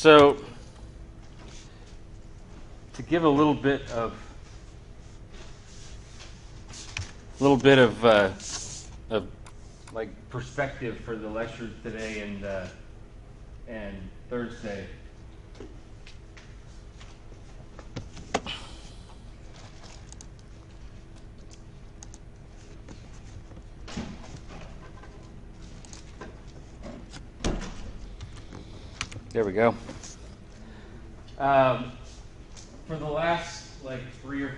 So, to give a little bit of like perspective for the lectures today and Thursday. There we go. For the last like three or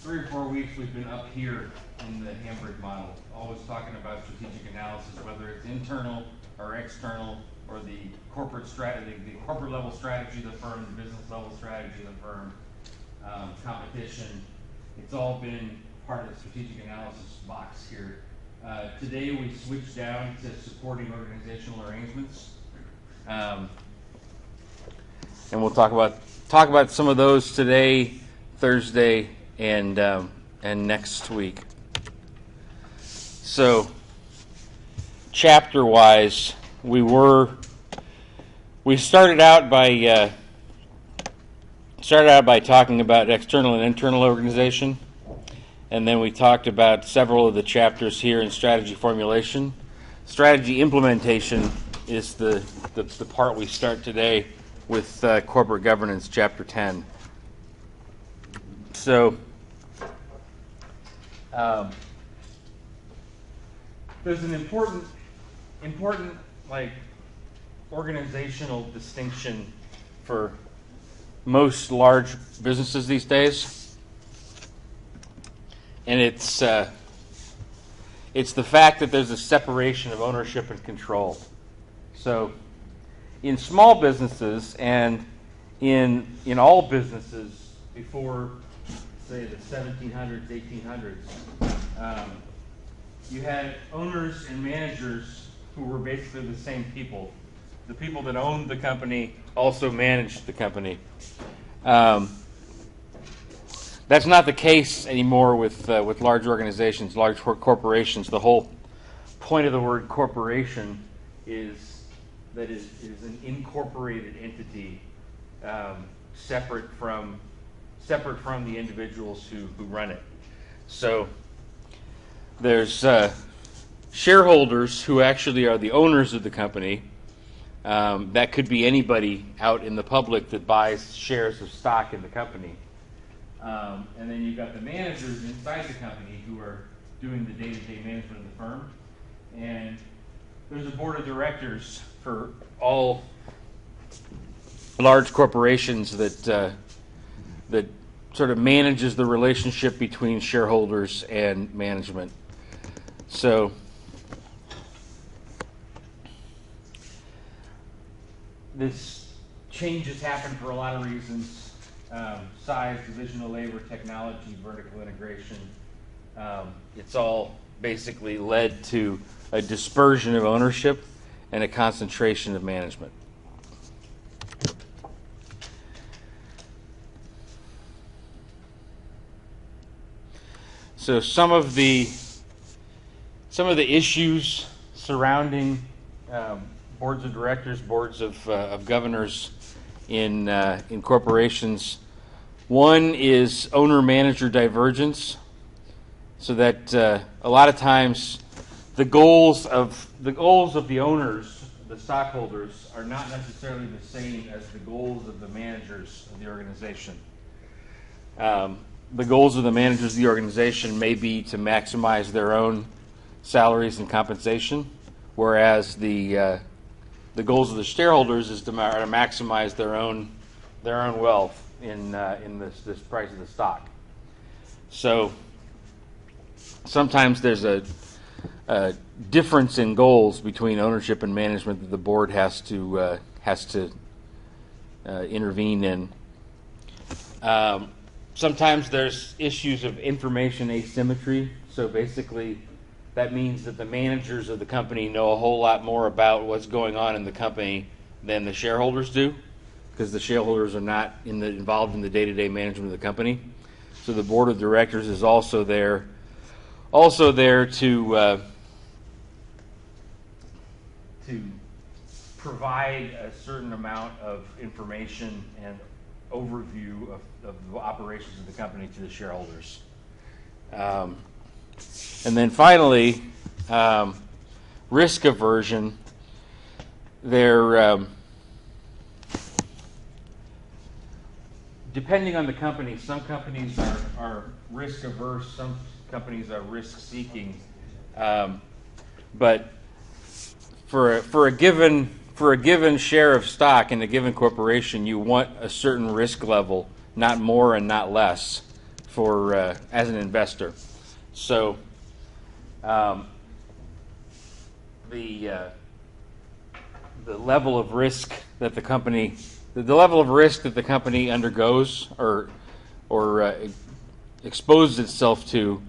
4 weeks, we've been up here in the Hamburg model, always talking about strategic analysis, whether it's internal or external, or the corporate strategy, the corporate level strategy of the firm, the business level strategy of the firm, competition. It's all been part of the strategic analysis box here. Today we switched down to supporting organizational arrangements. And we'll talk about some of those today, Thursday, and next week. So, chapter-wise, we started out by talking about external and internal organization, and then we talked about several of the chapters here in strategy formulation. Strategy implementation is the part we start today with corporate governance, chapter 10. So, there's an important like organizational distinction for most large businesses these days, and it's the fact that there's a separation of ownership and control. So, in small businesses and in all businesses before, say, the 1700s, 1800s, you had owners and managers who were basically the same people. The people that owned the company also managed the company. That's not the case anymore with large organizations, large corporations. The whole point of the word corporation is that it is an incorporated entity, separate from the individuals who run it. So there's shareholders who actually are the owners of the company. That could be anybody out in the public that buys shares of stock in the company. And then you've got the managers inside the company who are doing the day-to-day management of the firm. And there's a board of directors for all large corporations that sort of manages the relationship between shareholders and management. So this change has happened for a lot of reasons: size, division of labor, technology, vertical integration. It's all basically led to a dispersion of ownership and a concentration of management. So some of the issues surrounding boards of directors, boards of governors in corporations. One is owner-manager divergence, so that a lot of times the goals of the owners, the stockholders, are not necessarily the same as the goals of the managers of the organization. The goals of the managers of the organization may be to maximize their own salaries and compensation, whereas the goals of the shareholders is to maximize their own wealth in this price of the stock. So sometimes there's a difference in goals between ownership and management that the board has to intervene in. Sometimes there's issues of information asymmetry. So basically, that means that the managers of the company know a whole lot more about what's going on in the company than the shareholders do, because the shareholders are not involved in the day-to-day management of the company. So the board of directors is also there to provide a certain amount of information and overview of the operations of the company to the shareholders. And then finally, risk aversion. They're depending on the company, some companies are risk averse, some companies are risk seeking. But for a given share of stock in a given corporation, you want a certain risk level, not more and not less, for as an investor. So the level of risk that the company undergoes or exposes itself to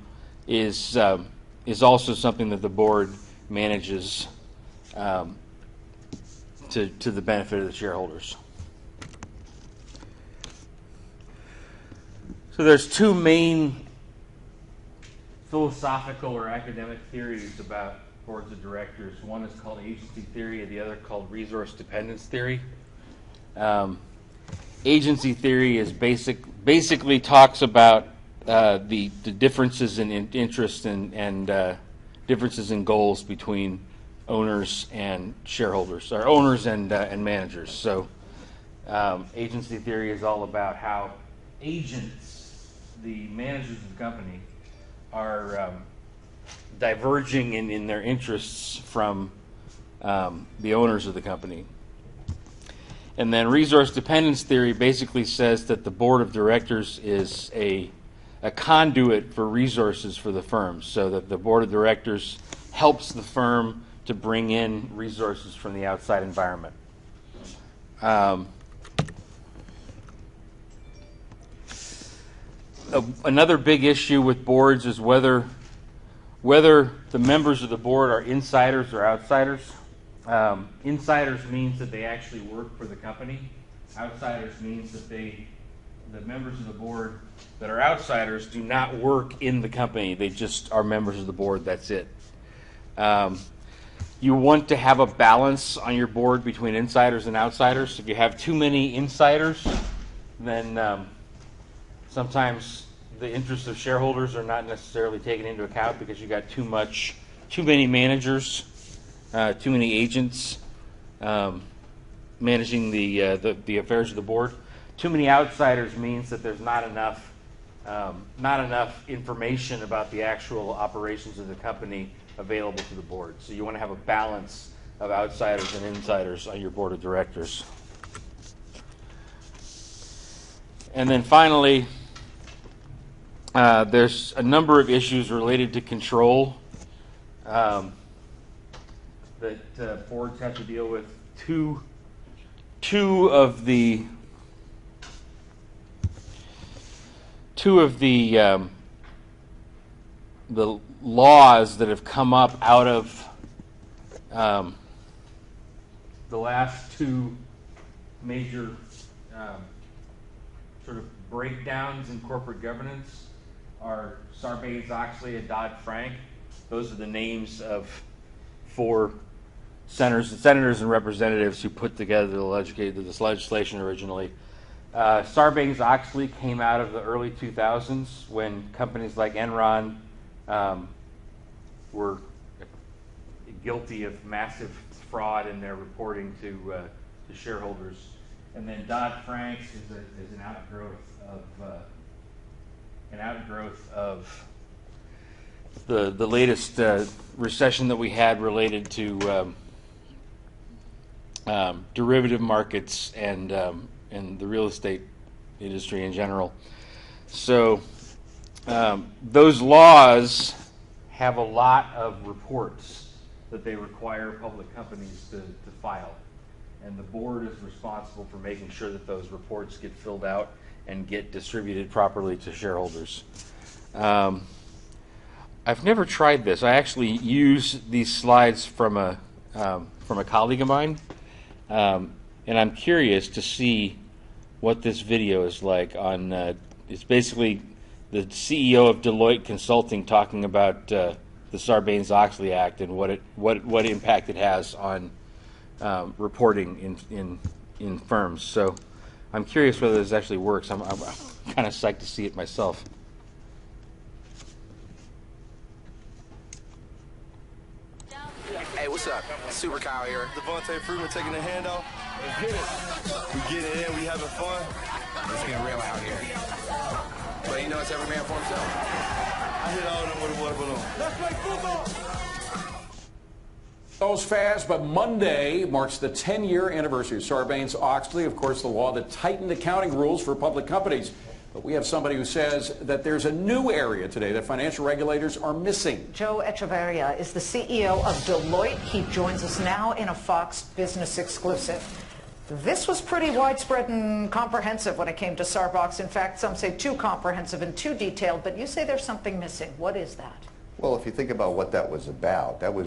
is also something that the board manages to the benefit of the shareholders. So there's two main philosophical or academic theories about boards of directors. One is called agency theory, and the other called resource dependence theory. Agency theory is basically talks about the differences in interest and differences in goals between owners and shareholders, or owners and managers. So agency theory is all about how agents, the managers of the company, are diverging in their interests from the owners of the company. And then resource dependence theory basically says that the board of directors is a conduit for resources for the firm, so that the board of directors helps the firm to bring in resources from the outside environment. Another big issue with boards is whether the members of the board are insiders or outsiders. Insiders means that they actually work for the company. Outsiders means that the members of the board that are outsiders do not work in the company. They just are members of the board. That's it. You want to have a balance on your board between insiders and outsiders. If you have too many insiders, then sometimes the interests of shareholders are not necessarily taken into account because you got too many managers, too many agents managing the affairs of the board. Too many outsiders means that there's not enough information about the actual operations of the company available to the board. So you want to have a balance of outsiders and insiders on your board of directors. And then finally, there's a number of issues related to control that boards have to deal with. Two of the laws that have come up out of the last two major sort of breakdowns in corporate governance are Sarbanes-Oxley and Dodd-Frank. Those are the names of four senators and representatives who put together this legislation originally. Sarbanes-Oxley came out of the early 2000s when companies like Enron were guilty of massive fraud in their reporting to shareholders. And then Dodd-Frank is an outgrowth of the latest recession that we had related to derivative markets and the real estate industry in general. So those laws have a lot of reports that they require public companies to file. And the board is responsible for making sure that those reports get filled out and get distributed properly to shareholders. I've never tried this. I actually use these slides from a colleague of mine, and I'm curious to see what this video is like. It's basically the CEO of Deloitte Consulting talking about the Sarbanes-Oxley Act and what impact it has on reporting in firms. So I'm curious whether this actually works. I'm kind of psyched to see it myself. Hey, what's up? Super Kyle here. Devontae Freeman taking the handoff. Let's get it. We getting in, we having fun. It's getting real out here. But you know, it's every man for himself. I hit all of them with a water balloon. Let's play football. Goes fast, but Monday marks the 10-year anniversary of Sarbanes-Oxley, of course, the law that tightened accounting rules for public companies. But we have somebody who says that there's a new area today that financial regulators are missing. Joe Echeverria is the CEO of Deloitte. He joins us now in a Fox Business exclusive. This was pretty widespread and comprehensive when it came to Sarbox. In fact, some say too comprehensive and too detailed, but you say there's something missing. What is that? Well, if you think about what that was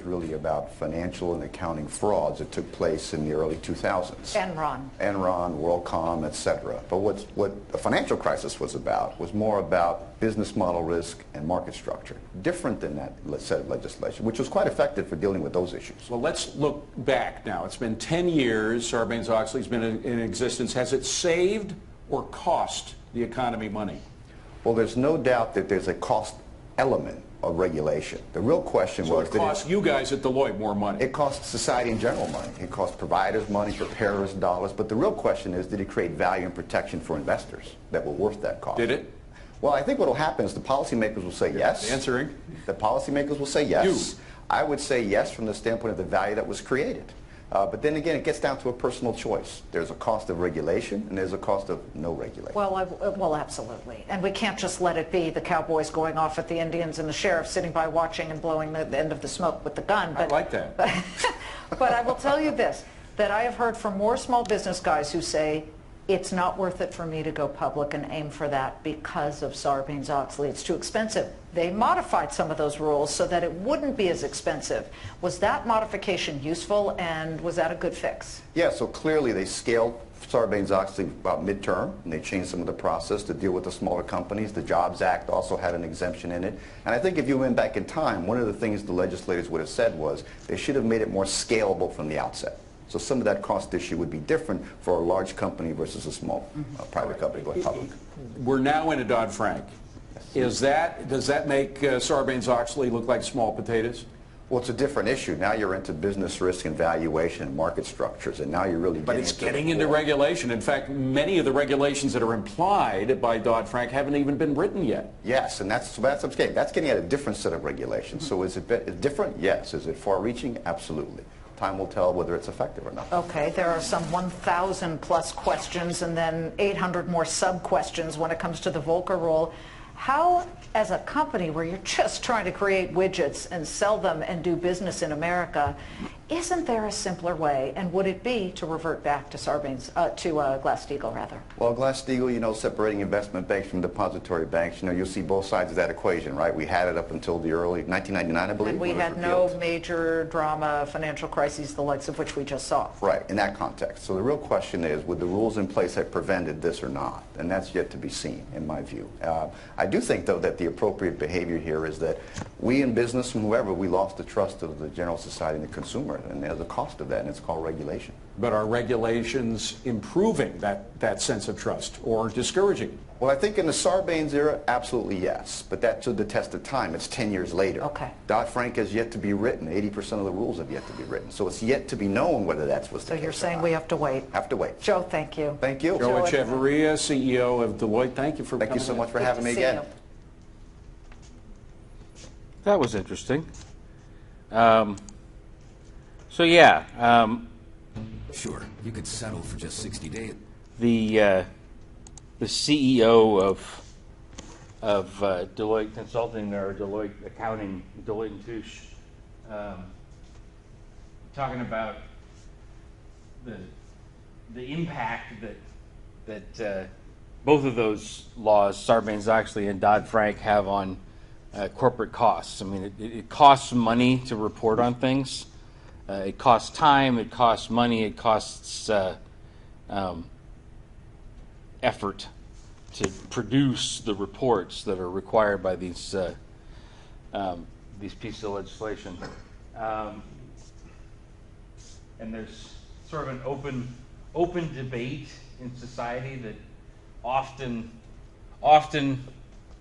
really about financial and accounting frauds that took place in the early 2000s. Enron, WorldCom, etc. But what the financial crisis was about was more about business model risk and market structure. Different than that set of legislation, which was quite effective for dealing with those issues. Well, let's look back now. It's been 10 years Sarbanes-Oxley's been in existence. Has it saved or cost the economy money? Well, there's no doubt that there's a cost element of regulation. The real question was... So it cost you guys at Deloitte more money? It cost society in general money. It cost providers money, preparers dollars. But the real question is, did it create value and protection for investors that were worth that cost? Did it? Well, I think what will happen is the policymakers will say yes. Answering. The policymakers will say yes. You. I would say yes from the standpoint of the value that was created. But then again, it gets down to a personal choice. There's a cost of regulation, and there's a cost of no regulation. Well, absolutely. And we can't just let it be the cowboys going off at the Indians and the sheriff sitting by watching and blowing the end of the smoke with the gun. But, I like that. But I will tell you this, that I have heard from more small business guys who say, it's not worth it for me to go public and aim for that because of Sarbanes-Oxley. It's too expensive. They modified some of those rules so that it wouldn't be as expensive. Was that modification useful, and was that a good fix? Yeah, so clearly they scaled Sarbanes-Oxley about midterm, and they changed some of the process to deal with the smaller companies. The Jobs Act also had an exemption in it. And I think if you went back in time, one of the things the legislators would have said was they should have made it more scalable from the outset. So some of that cost issue would be different for a large company versus a small private company going public. We're now into Dodd-Frank. Does that make Sarbanes-Oxley look like small potatoes? Well, it's a different issue. Now you're into business risk and valuation and market structures, and now you're really But it's getting into regulation. In fact, many of the regulations that are implied by Dodd-Frank haven't even been written yet. Yes, and that's getting at a different set of regulations. So is it different? Yes. Is it far-reaching? Absolutely. Time will tell whether it's effective or not. Okay, there are some 1,000 plus questions and then 800 more sub-questions when it comes to the Volcker rule. How, as a company where you're just trying to create widgets and sell them and do business in America, isn't there a simpler way, and would it be to revert back to Glass-Steagall, rather? Well, Glass-Steagall, separating investment banks from depository banks, you'll see both sides of that equation, right? We had it up until the early 1999, I believe. And we had no major drama, financial crises, the likes of which we just saw. Right, in that context. So the real question is, would the rules in place have prevented this or not? And that's yet to be seen, in my view. I do think, though, that the appropriate behavior here is that we in business and whoever, we lost the trust of the general society and the consumer. And there's a cost of that, and it's called regulation. But are regulations improving that sense of trust or discouraging? Well, I think in the Sarbanes era, absolutely yes. But that stood the test of time. It's 10 years later. Okay. Dodd-Frank has yet to be written. 80% of the rules have yet to be written. So it's yet to be known whether that's what's the case. So you're saying we have to wait? Have to wait. Joe, thank you. Thank you. Joe Echeverria, CEO of Deloitte. Thank you for coming. Thank you so much for having me again. That was interesting. So yeah, sure, you could settle for just 60 days. The CEO of Deloitte Consulting or Deloitte Accounting, Deloitte & Touche, talking about the impact that both of those laws, Sarbanes-Oxley and Dodd-Frank, have on corporate costs. I mean, it costs money to report on things. It costs time, it costs money, it costs effort to produce the reports that are required by these pieces of legislation. And there's sort of an open debate in society that often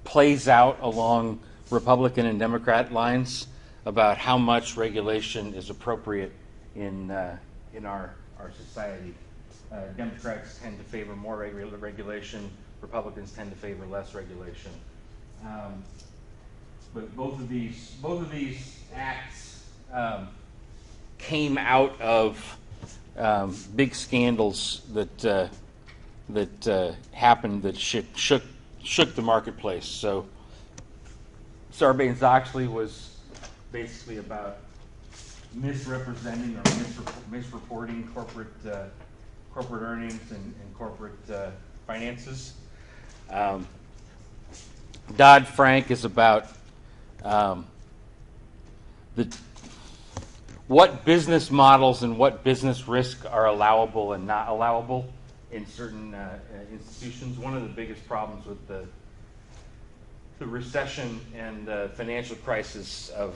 plays out along Republican and Democrat lines about how much regulation is appropriate in our society. Democrats tend to favor more regulation. Republicans tend to favor less regulation. But both of these acts came out of big scandals that happened that shook the marketplace. So Sarbanes-Oxley was basically about misrepresenting or misreporting corporate earnings and corporate finances. Dodd-Frank is about what business models and what business risk are allowable and not allowable in certain institutions. One of the biggest problems with the recession and the financial crisis of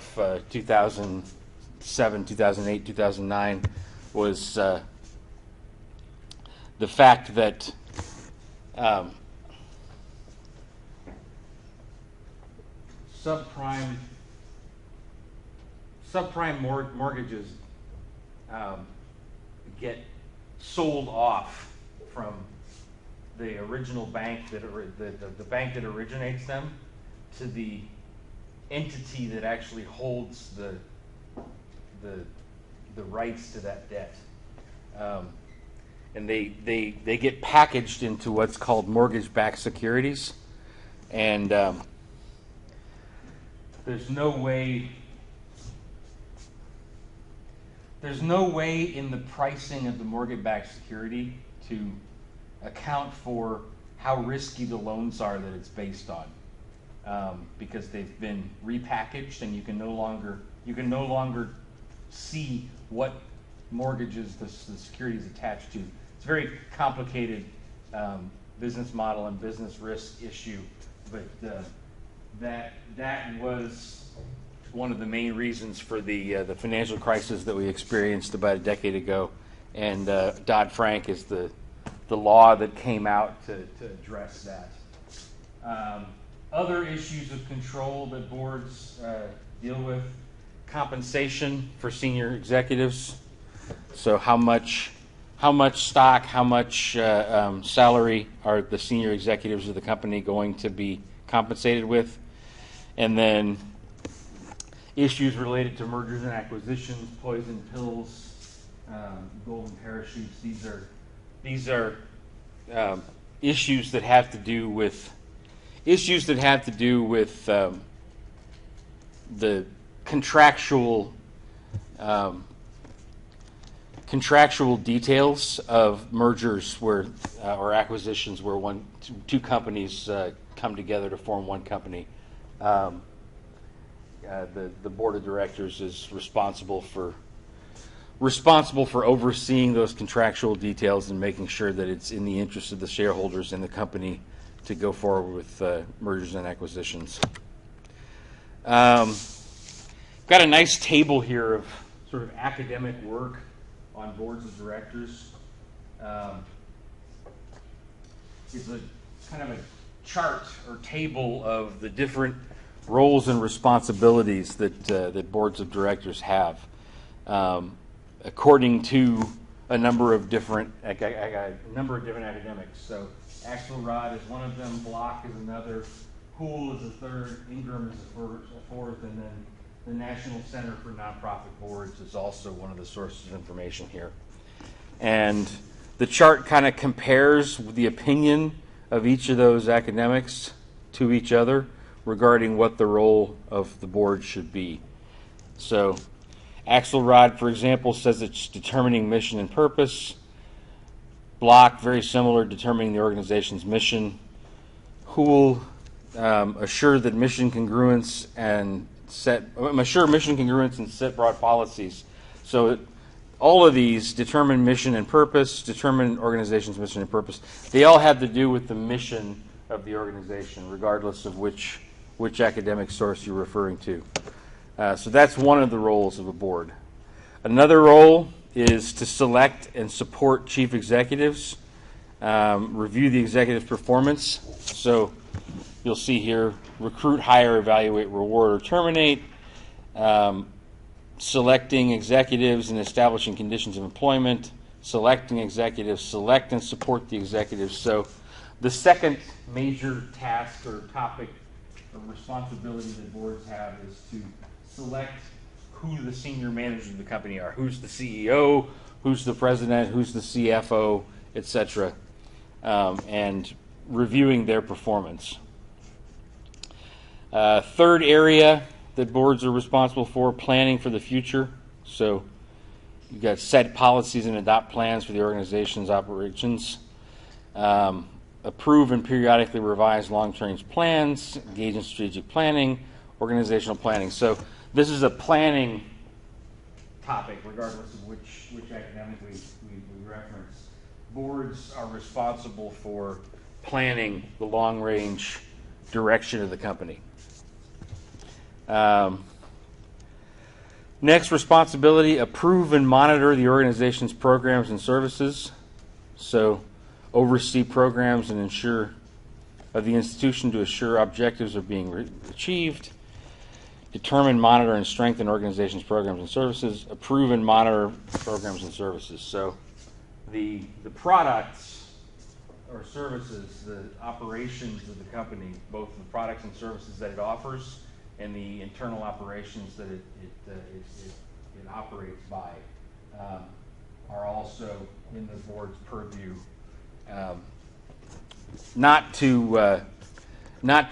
2007, 2008, 2009 was the fact that subprime mortgages get sold off from the original bank the bank that originates them to the entity that actually holds the rights to that debt. And they get packaged into what's called mortgage-backed securities, and there's no way in the pricing of the mortgage-backed security to account for how risky the loans are that it's based on, because they've been repackaged, and you can no longer see what mortgages the security is attached to. It's a very complicated business model and business risk issue, but that was one of the main reasons for the financial crisis that we experienced about a decade ago, and Dodd-Frank is the law that came out to address that. Other issues of control that boards deal with: compensation for senior executives. So how much stock, how much salary are the senior executives of the company going to be compensated with? And then issues related to mergers and acquisitions, poison pills, golden parachutes. These are issues that have to do with the contractual details of mergers where or acquisitions where two companies come together to form one company. The board of directors is responsible for overseeing those contractual details and making sure that it's in the interest of the shareholders in the company to go forward with mergers and acquisitions. Got a nice table here of sort of academic work on boards of directors. It's a kind of a chart or table of the different roles and responsibilities that boards of directors have, according to a number of different academics. So Axelrod is one of them, Block is another, Poole is a third, Ingram is a fourth, and then the National Center for Nonprofit Boards is also one of the sources of information here. And the chart kind of compares the opinion of each of those academics to each other regarding what the role of the board should be. So Axelrod, for example, says it's determining mission and purpose. Block, very similar, determining the organization's mission. Poole, assure mission congruence and set broad policies. So all of these determine mission and purpose, determine organization's mission and purpose. They all have to do with the mission of the organization, regardless of which academic source you're referring to. So that's one of the roles of a board. Another role is to select and support chief executives, review the executive performance. So you'll see here, recruit, hire, evaluate, reward, or terminate, selecting executives and establishing conditions of employment, selecting executives, select and support the executives. So the second major task or topic or responsibility that boards have is to select who the senior managers of the company are. Who's the CEO, who's the president, who's the CFO, etc., and reviewing their performance. Third area that boards are responsible for, planning for the future. So you've got set policies and adopt plans for the organization's operations. Approve and periodically revise long-term plans, engage in strategic planning, organizational planning. So this is a planning topic, regardless of which academic we reference. Boards are responsible for planning the long-range direction of the company. Next responsibility, approve and monitor the organization's programs and services. So oversee programs and ensure of the institution to assure objectives are being achieved. Determine, monitor, and strengthen organization's programs and services. Approve and monitor programs and services. So the products or services, the operations of the company, both the products and services that it offers and the internal operations that it operates by, are also in the board's purview. Not to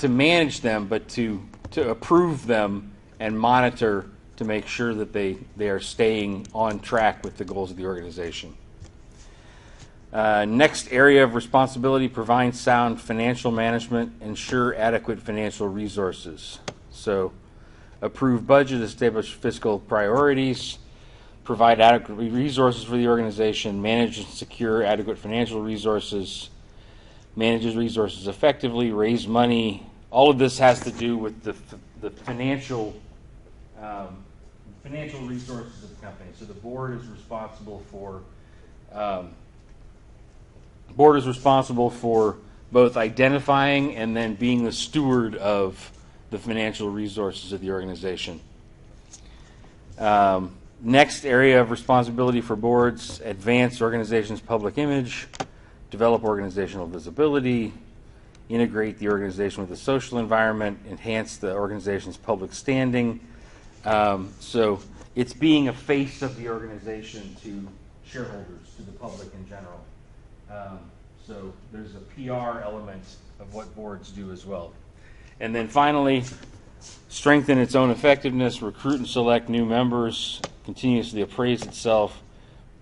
manage them, but to approve them and monitor to make sure that they are staying on track with the goals of the organization. Next area of responsibility, provide sound financial management, ensure adequate financial resources. So approve budget, establish fiscal priorities, provide adequate resources for the organization, manage and secure adequate financial resources, manages resources effectively, raise money. All of this has to do with the financial resources of the company. So the board is responsible for both identifying and then being the steward of the financial resources of the organization. Next area of responsibility for boards, advance organization's public image, develop organizational visibility, integrate the organization with the social environment, enhance the organization's public standing. So it's being a face of the organization to shareholders, to the public in general. So there's a PR element of what boards do as well. And then finally, strengthen its own effectiveness, recruit and select new members, continuously appraise itself,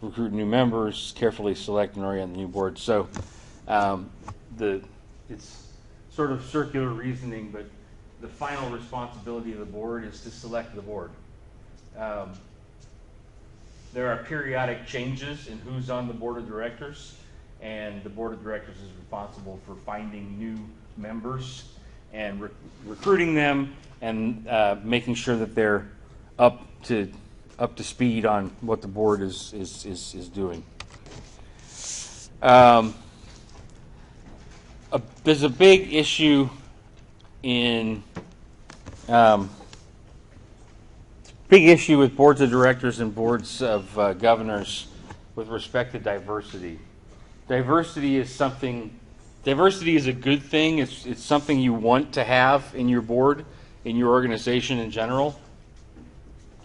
recruit new members, carefully select and orient the new board. So it's sort of circular reasoning, but the final responsibility of the board is to select the board. There are periodic changes in who's on the board of directors, and the board of directors is responsible for finding new members and recruiting them and making sure that they're up to speed on what the board is doing. There's a big issue with boards of directors and boards of governors with respect to diversity. Diversity is a good thing. It's something you want to have in your board, in your organization in general.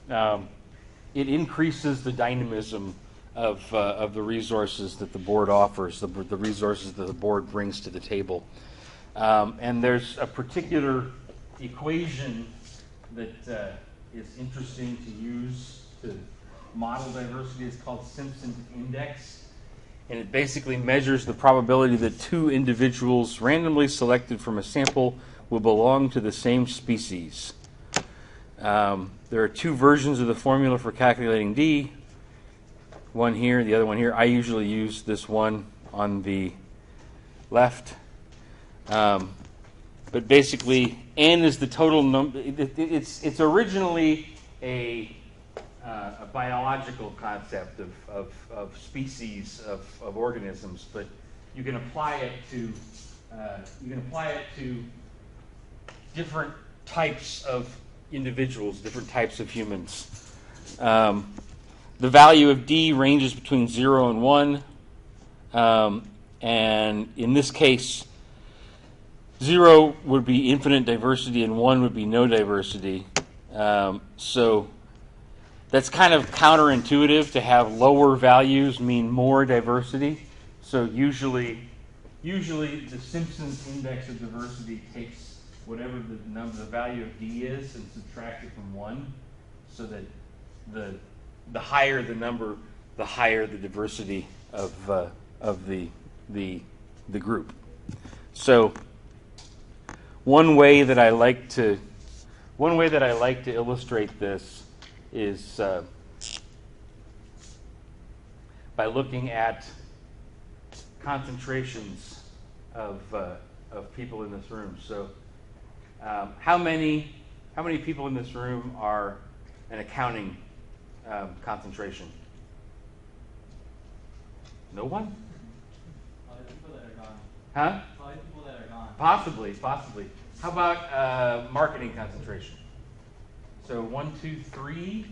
It increases the dynamism of the resources that the board offers, the resources that the board brings to the table. And there's a particular equation that is interesting to use to model diversity. It's called Simpson's Index. And it basically measures the probability that two individuals randomly selected from a sample will belong to the same species. There are two versions of the formula for calculating D. One here, the other one here. I usually use this one on the left. But basically, N is the total number. It's originally a a biological concept of species of organisms, but you can apply it to different types of individuals, different types of humans. The value of D ranges between 0 and 1, and in this case, 0 would be infinite diversity and 1 would be no diversity. So that's kind of counterintuitive to have lower values mean more diversity. So usually the Simpson's index of diversity takes whatever the value of D is and subtracts it from 1, so that the higher the number, the higher the diversity of the group. So one way that I like to illustrate this is by looking at concentrations of people in this room. So how many people in this room are an accounting concentration? No one? Probably people that are gone. Huh? Probably people that are gone. Possibly. How about marketing concentration? So 1, 2, 3.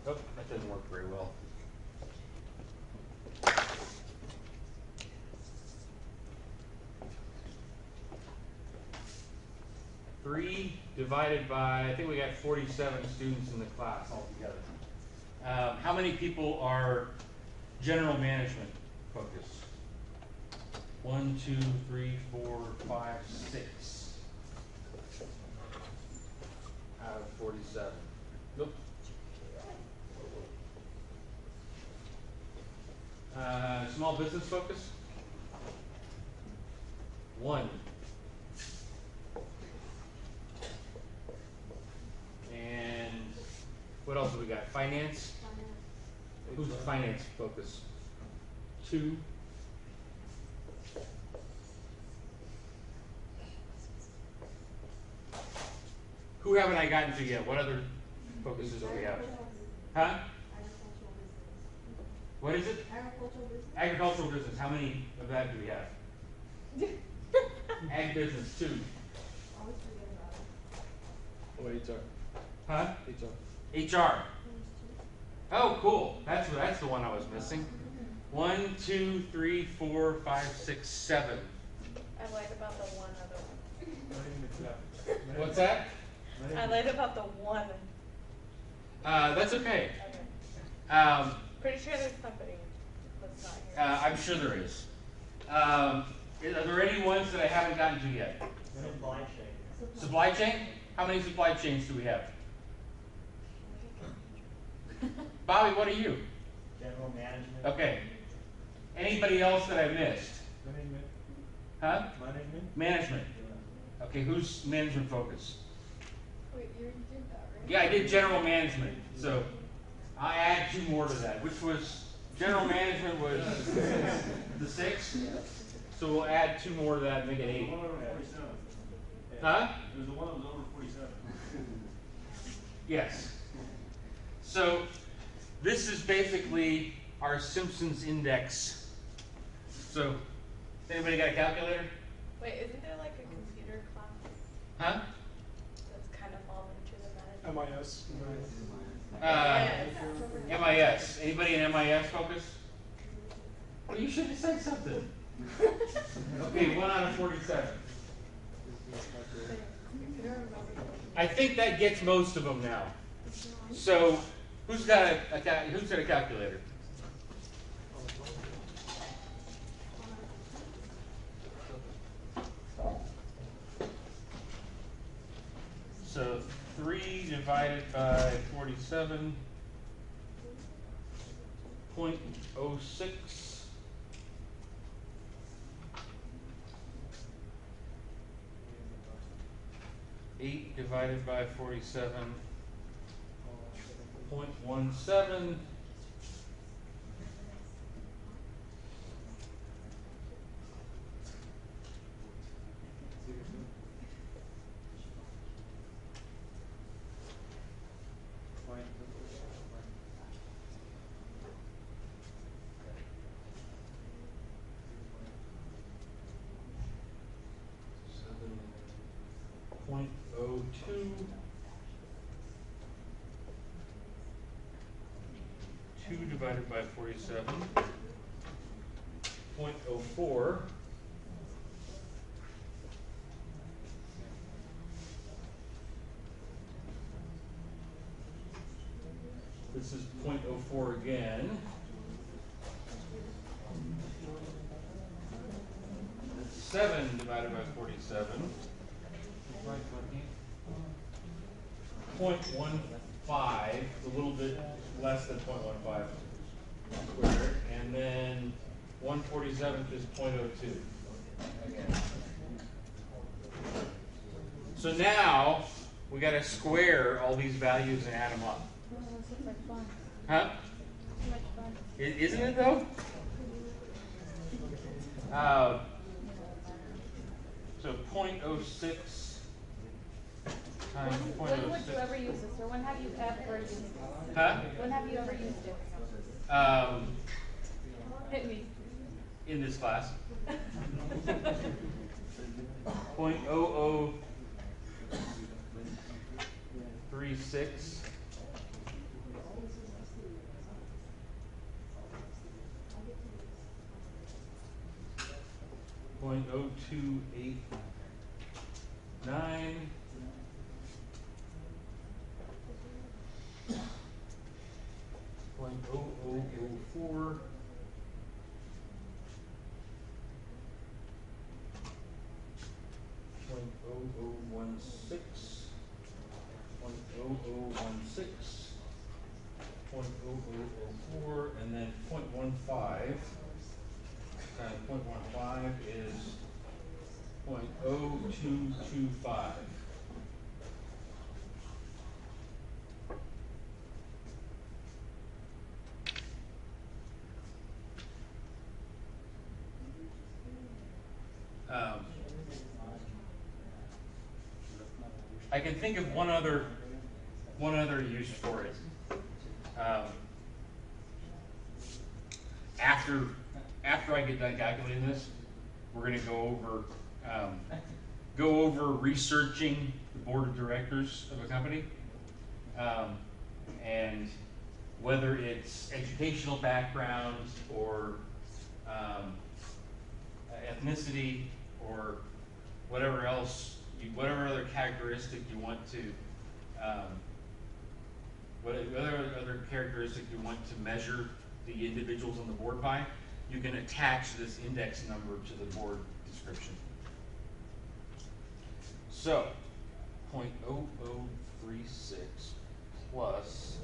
Oh, that doesn't work very well. Three divided by, I think we got 47 students in the class altogether. How many people are general management focused? 1, 2, 3, 4, 5, 6 out of 47. Nope. Small business focus? 1. And what else have we got? Finance? Who's the finance focus? 2. Who haven't I gotten to yet? What other focuses do we have? Huh? What is it? Agricultural business. Agricultural business. How many of that do we have? Ag business, 2. Always forget about it. Huh? HR. Oh, cool. That's the one I was missing. 1, 2, 3, 4, 5, 6, 7. I lied about the one other one. What's that? I lied about the one. That's okay. Okay. Pretty sure there's somebody that's not here. I'm sure there is. Are there any ones that I haven't gotten to yet? Supply chain. Supply chain? How many supply chains do we have? Bobby, what are you? General management. Okay. Anybody else that I missed? Management. Huh? Management. Management. Okay, who's management focus? Wait, you already did that, right? Yeah, I did general management. So I'll add 2 more to that, which was general management was the 6. So we'll add 2 more to that and make it 8. Huh? There's the one that was over 47. Yes. So this is basically our Simpson's index. So anybody got a calculator? Wait, isn't there like a computer class Huh? that's kind of fall into the management? MIS. MIS. Anybody in MIS focus? Well, you should have said something. Okay, 1 out of 47. I think that gets most of them now. So who's got a calculator? So 3 divided by 47. 0.06. Eight divided by 47. 0.17. 2 divided by 47, 0.04. This is 0.04 again. That's 7 divided by 47. 0.15, a little bit less than 0.15 squared. And then 1/47 is 0.02 again. So now we got to square all these values and add them up. Huh? Isn't it though? So 0.06 times 0.06. When would you ever use this, or when have you ever used it? Huh? When have you ever used it? Hit me. In this class. 0.0036. 0.0289. 0.0004. 0.0016. 0.0016. 0.0004, and then 0.15 times 0.15 is 0.0225. I can think of one other use for it. After I get done calculating this, we're going to go over researching the board of directors of a company, and whether it's educational background or ethnicity or whatever else, whatever other characteristic you want to, whatever other characteristic you want to measure the individuals on the board by, you can attach this index number to the board description. So, 0.0036 plus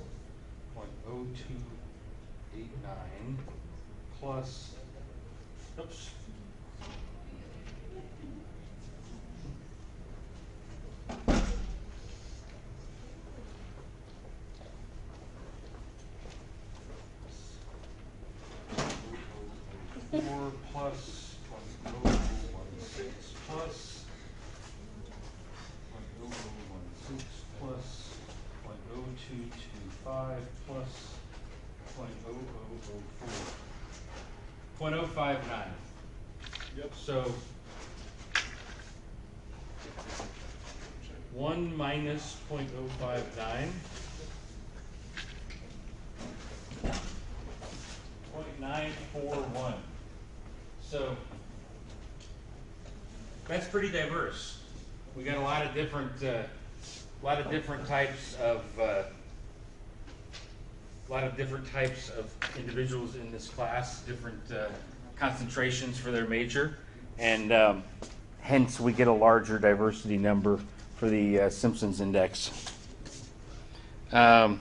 0.0289 plus, oops, plus 0.0016 plus 0.0016 plus 0.0225 plus 0.0004. 0.059. Yep. So 1 minus 0.059. 0.941. So that's pretty diverse. We got a lot of different types of individuals in this class, different concentrations for their major, and hence we get a larger diversity number for the Simpson's index. The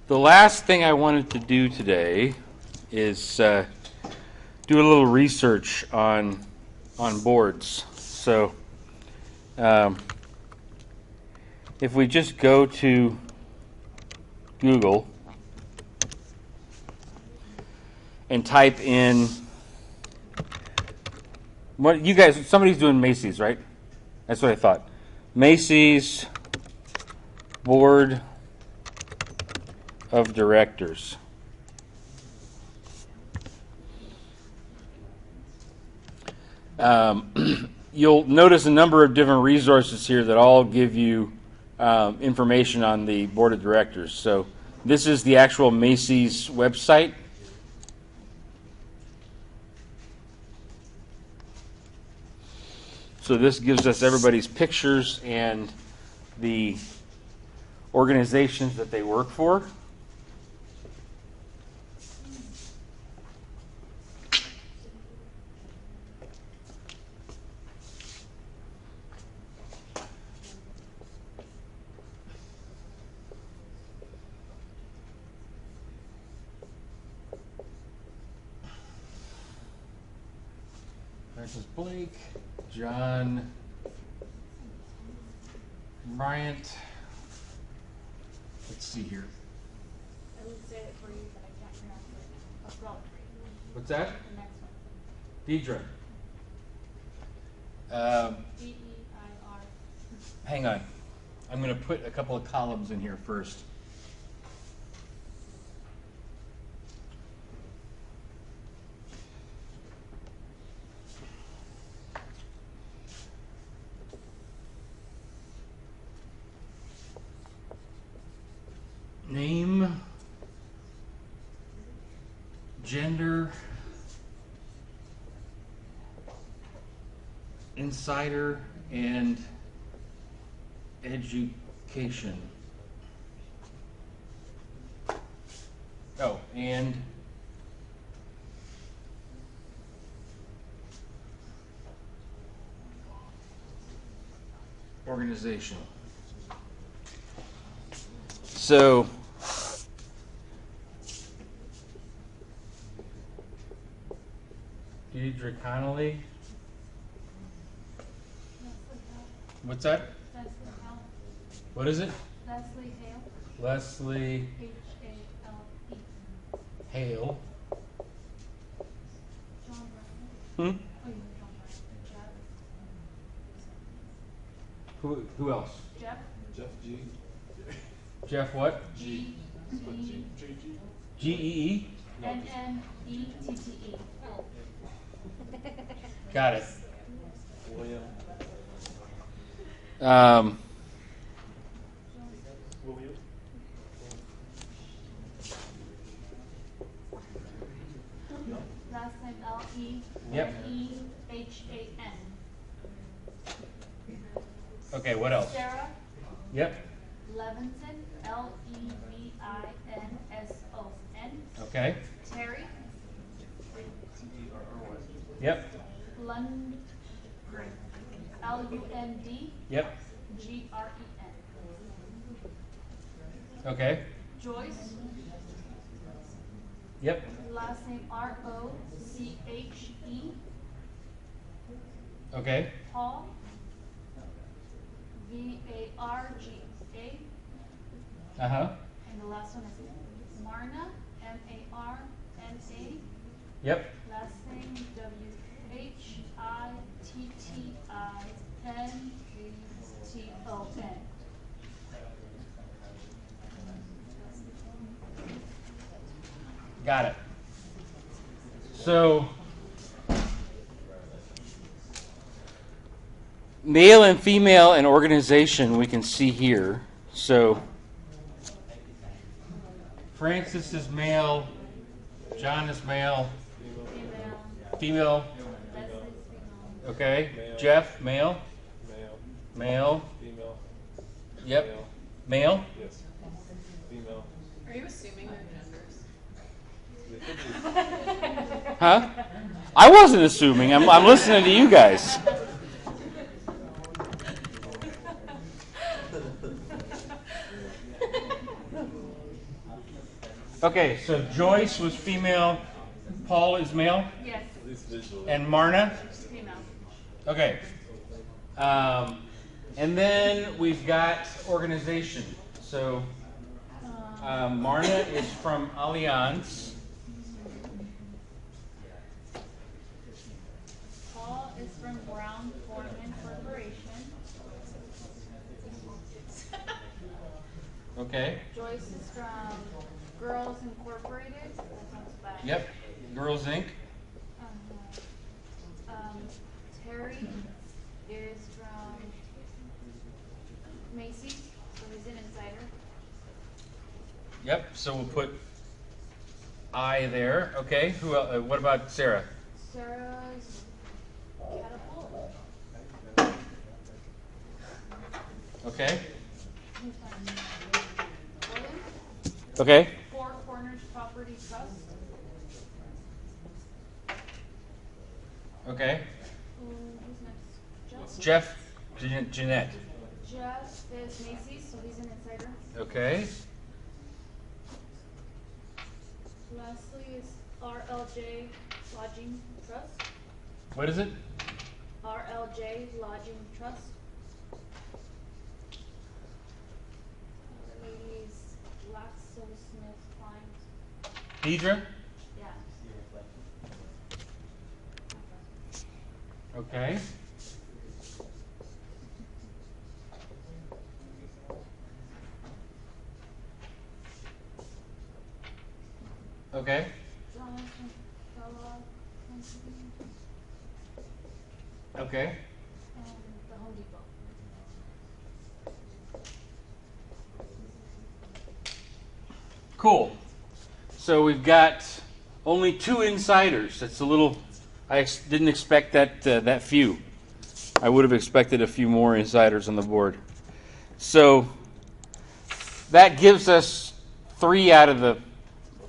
last thing I wanted to do today is do a little research on boards. So if we just go to Google and type in what you guys, somebody's doing Macy's, right? That's what I thought. Macy's Board of Directors. You'll notice a number of different resources here that all give you information on the board of directors. So This is the actual Macy's website. So this gives us everybody's pictures and the organizations that they work for. Francis Blake, John Bryant. Let's see here. I would say it for you, but I can't pronounce it. What's that? The next one. Deidre. D-E-I-R. Hang on. I'm going to put a couple of columns in here first. Name, gender, insider, and education. Oh, and organization. So Deidre Connolly. What's that? Leslie Hale. What is it? Leslie Hale. Leslie H-A-L-E. Hale. John Brown. Hmm? Oh, you know John Brown. Jeff. Who else? Jeff. Jeff what? G-E. G-E-E? N-N-E-T-T-E. Got it. Last name L-E. Yep. E-H-A-N. Okay, what else? Sarah Yep. Levinson. L-E-V-I-N-S-O-N. Okay. Terry Yep. Lund. L-U-N-D. Yep. G-R-E-N. Okay. Joyce. Yep. Last name R-O-C-H-E. Okay. Paul. V-A-R-G-A. Uh-huh. And the last one is Marna. M-A-R-N-A. Yep. Last name W-H-I-T-T-I-N-E-T-O-N. Got it. So, male and female and organization we can see here. So, Francis is male, John is male, female, Leslie's female. okay, Jeff, male, male, Female. yep, male, Yes. Female. Are you assuming their genders? huh? I wasn't assuming, I'm listening to you guys. Okay, so Joyce was female, Paul is male, Yes, At least visually. and Marna? female. Okay. And then we've got organization. So Marna is from Allianz. Paul is from Brown Foreman Corporation. Okay. Joyce is from Girls Incorporated. That comes back. Yep. Girls Inc. Terry is from Macy's, so he's an insider. Yep. So we'll put I there. Okay. Who else? What about Sarah? Sarah's catapult. Okay. William. Okay. Four Corners Property Trust. Okay. Who's next? Jeff. Jeanette. Jeff is Macy's, so he's an insider. Okay. Lastly is RLJ Lodging Trust. What is it? RLJ Lodging Trust. Ladies GlaxoSmithKline. Deidre. Yeah. Okay. Okay. Jonathan Kellogg Company Okay. and the Home Depot. Cool. So we've got only 2 insiders. That's a little. I didn't expect that few. I would have expected a few more insiders on the board. So that gives us 3 out of the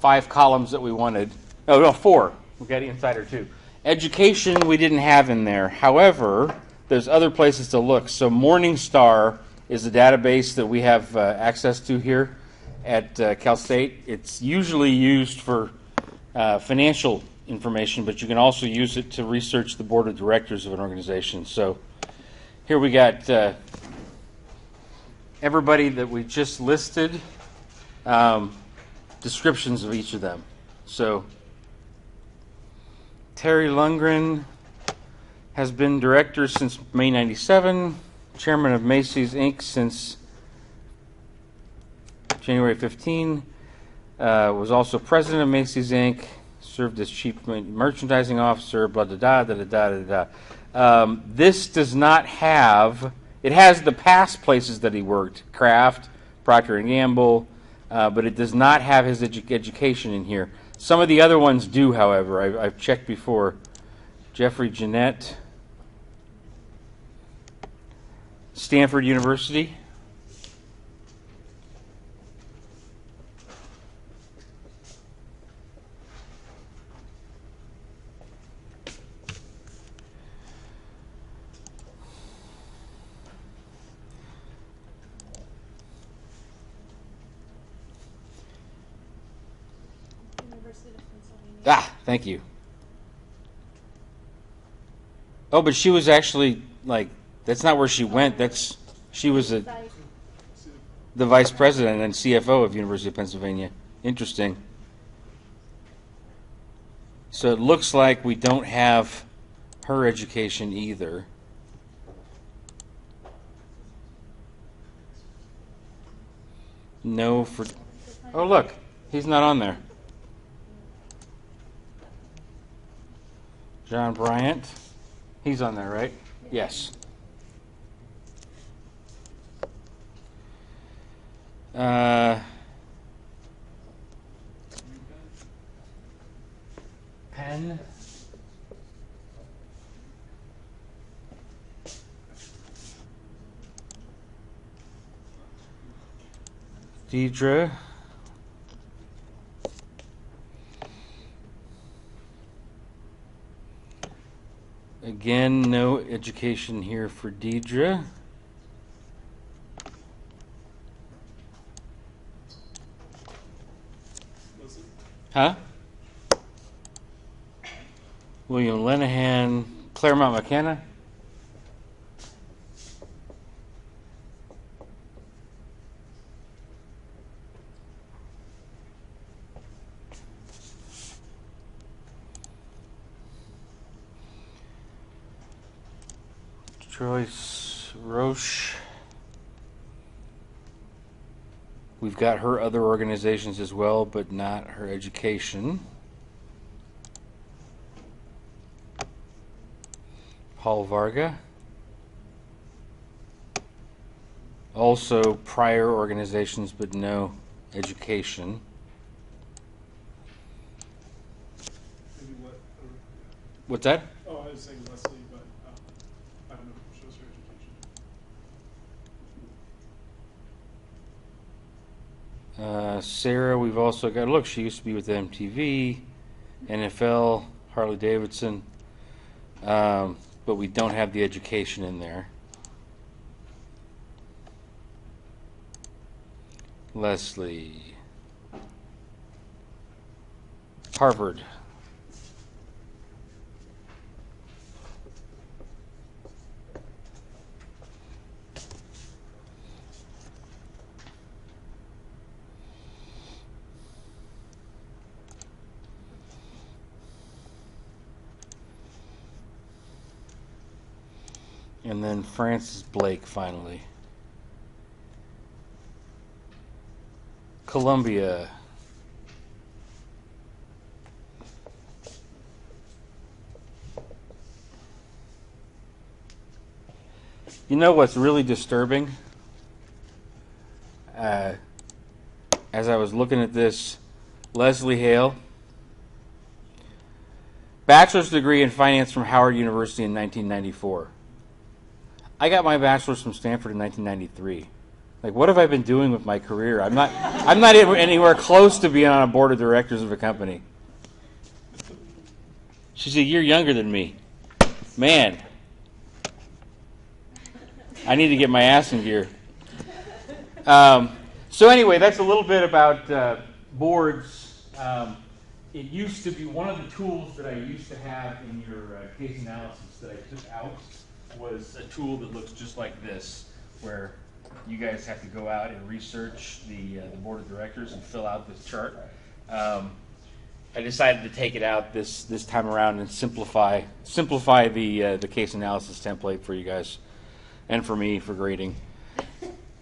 5 columns that we wanted. Oh no, 4. We got insider 2. Education we didn't have in there. However, there's other places to look. So Morningstar is a database that we have access to here at Cal State. It's usually used for financial information, but you can also use it to research the board of directors of an organization. So here we got everybody that we just listed, descriptions of each of them. So Terry Lundgren has been director since May 97, chairman of Macy's Inc. since January 15, was also president of Macy's Inc., served as chief merchandising officer, blah, blah, blah, blah, blah, blah. This does not have, it has the past places that he worked, Kraft, Procter & Gamble, but it does not have his education in here. Some of the other ones do, however. I've checked before. Jeffrey Jeanette, Stanford University. University of Pennsylvania. Ah, thank you. Oh, but she was actually, like, that's not where she went. She was the vice president and CFO of University of Pennsylvania. Interesting. So it looks like we don't have her education either. No for... Oh, look. He's not on there. John Bryant. He's on there, right? Yes. Penn. Deidre. Again, no education here for Deidre. Huh? William Lenahan, Claremont McKenna. Joyce Roche. We've got her other organizations as well, but not her education. Paul Varga. Also prior organizations, but no education. Maybe what? What's that? Oh, I was saying Leslie, but I don't know. Shows her education. Sarah, we've also got, look, she used to be with MTV, NFL, Harley Davidson, but we don't have the education in there. Leslie, Harvard. And then Francis Blake, finally. Columbia. You know what's really disturbing? As I was looking at this, Leslie Hale, bachelor's degree in finance from Howard University in 1994. I got my bachelor's from Stanford in 1993. Like, what have I been doing with my career? I'm not anywhere close to being on a board of directors of a company. She's a year younger than me. Man, I need to get my ass in gear. So anyway, that's a little bit about boards. It used to be one of the tools that I used to have in your case analysis that I took out was a tool that looks just like this, where you guys have to go out and research the board of directors and fill out this chart. I decided to take it out this time around and simplify the case analysis template for you guys and for me for grading.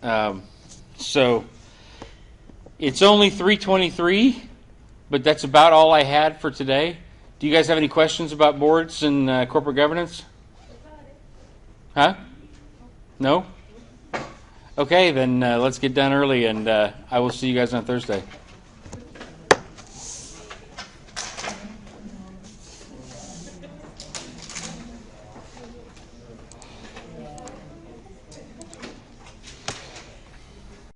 So it's only 3:23, but that's about all I had for today. Do you guys have any questions about boards and corporate governance? Huh? No? Okay, then let's get done early, and I will see you guys on Thursday.